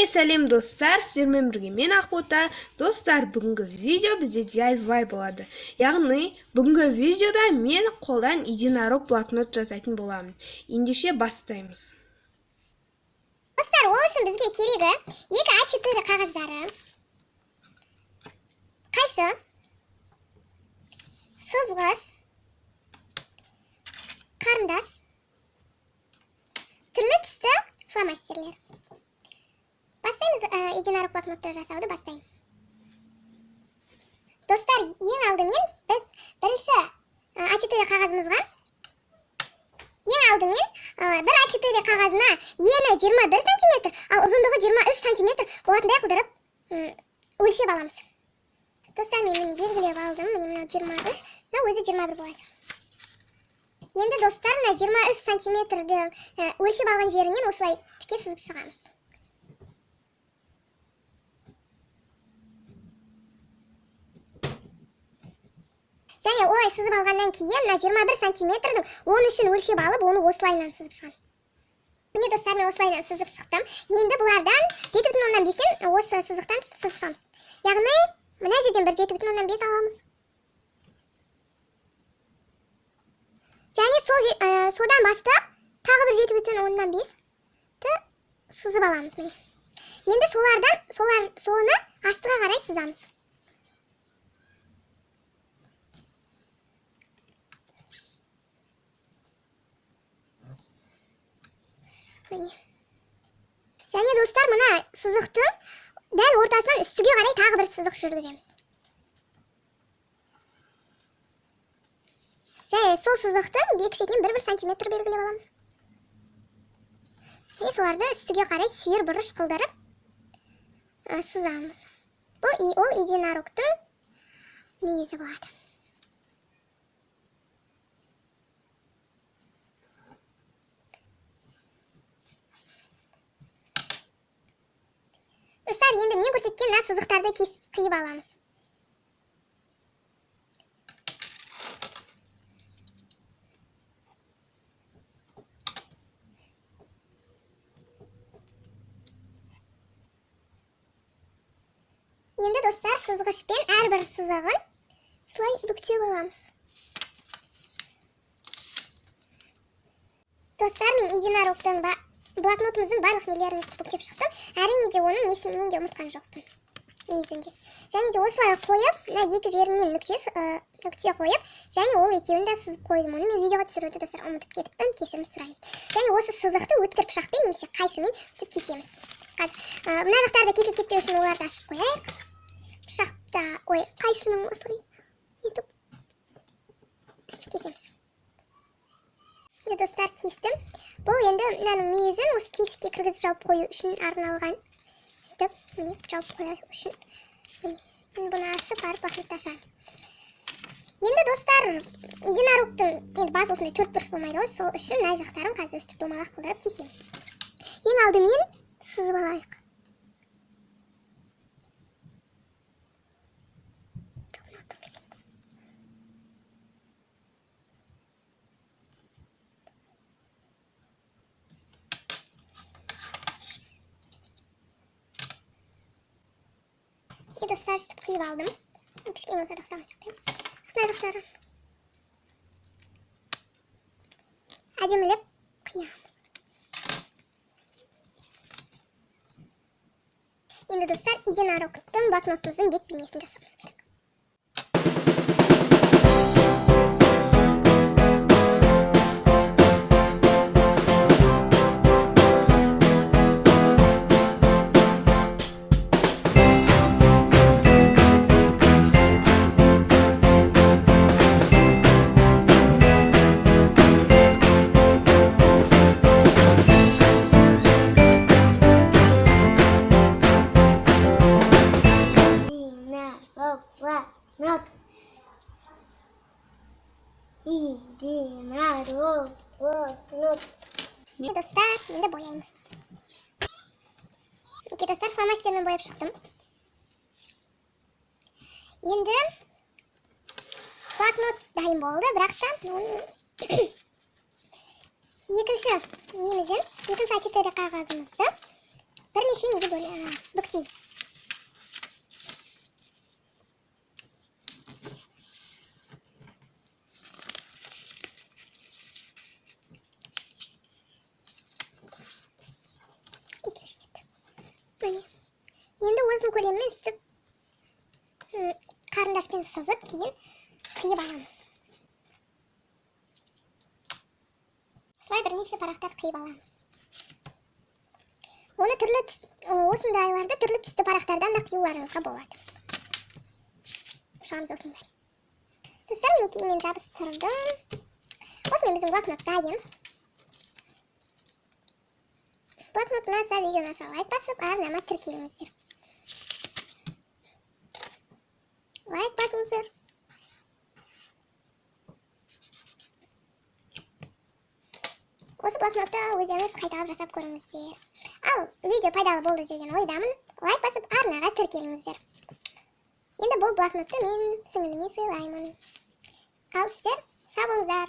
Сәлем достар, сіздермен бірге мен Ақбота. Достар, бүгінгі видео бізде DIY болады. Яғни, бүгінгі видеода мен қолдан единорог блокнот жасайтын боламын. Ендеше бастаймыз. Достар, ол үшін бізге керегі 2 А4 қағаздары, қайшы, сызғыш, қарындаш, түрлі түсті фломастерлер. Бастаймыз, единорог блокнотты жасауды бастаймыз. Достар, ең алдымен біз бірінші А4 қағазымызға бір А4 қағазына ені 21 см, ал ұзындығы 23 см болатындай қылдырып өлшеп аламыз. Достар, мен белгілеп алдым, міне 23, өзі 21 болады. Енді достар, 23 см өлшеп алған жерінен осылай тіке сызып шығамыз. Және олай сызып алғаннан кейін 21 см-дің 13-ін өлшеп алып, оны осылайынан сызып шығамыз. Міне достар, мен осылайынан сызып шықтым. Енді бұлардан 7,5-ін осы сызықтан сызып шығамыз. Яғни, мына жерден бір 7,5 аламыз. Және содан бастап тағы бір 7,5-ті сызып аламыз. Енді соны астыға қарай сызамыз. Және достар, мына сызықтың дәл ортасынан үстіге қарай тағы бір сызық жүргіземіз. Және сол сызықтың екі шетінен 1 см белгілеп аламыз. Және соларды үстіге қарай сүйір бұрыш қылдырып сызамыз. Ол единорогтың мүйізі болады. Достар, енді мен көрсеткен мына сызықтарды қиып аламыз. Енді достар, сызғышпен әрбір сызығын солай бүктеп аламыз. Достар, мен единорогтың блокнотымыздың барлық нелерін бүктеп шықтым. Әрине де оның несімен де ұмытқан жоқпын. Мүйізінде. Және де осылай қойып, екі жерінен нүкте қойып, және ол екеуін де сызып қойдым. Оны мен видеоға түсіруді достар ұмытып кетіппін, кешірім сұраймын. Және осы сызықты өткір пышақпен немесе қайшымен түсіп кесеміз. Мына жақтарды кесіп кетпеу үшін оларды ашып қояйық. Пышақта, қайшының осылай етіп түсіп кесеміз. Достар, кестім. Бұл енді мынаның мүйізін осы тесікке кіргізіп жауып қою үшін арналған. Сөйтіп, міне жауып қою үшін. Бұны ашып, барып блокнотты ашамыз. Енді достар, единорогтың басы осындай 4 бұрыш болмайды ғой, сол үшін мына жақтарын қазір өстіп домалақ қылдырып кесеміз. Ең алдымен сызып алайық. Достар, сөйтіп қиып алдым. Кішкене болса да ұқсаған сияқты. Мына жақтарын әдемілеп қиямыз. Енді достар, единорогтың блокнотымыздың бет бейнесін жасамыз керек. Достар, енді бояймыз. Достар, фломастермен бояп шықтым. Енді блокнот дайын болды, бірақ та екінші А4 қағазымызды бірнеше неге бүктейміз. Енді өзім көлеммен үстіп қарындашпен сызып, кейін қиып аламыз. Солай бірнеше парақтар қиып аламыз. Оны осындайларды түрлі түсті парақтардан да қиюларыңызға болады. Ұшамыз осындай. Достар, мінекей мен жабыстырдым. Осымен біздің блокнот дайын. Блокнот ұнаса, видео ұнаса лайк басып, арнама тіркеліңіздер. Лайк басыңыздар. Осы блокнотты өздеріңіз қайталап жасап көріңіздер. Ал видео пайдалы болды деген ойдамын. Лайк басып, арнаға тіркеліңіздер. Енді бұл блокнотты мен сіңіліме сыйлаймын. Ал сіздер сау болыңыздар.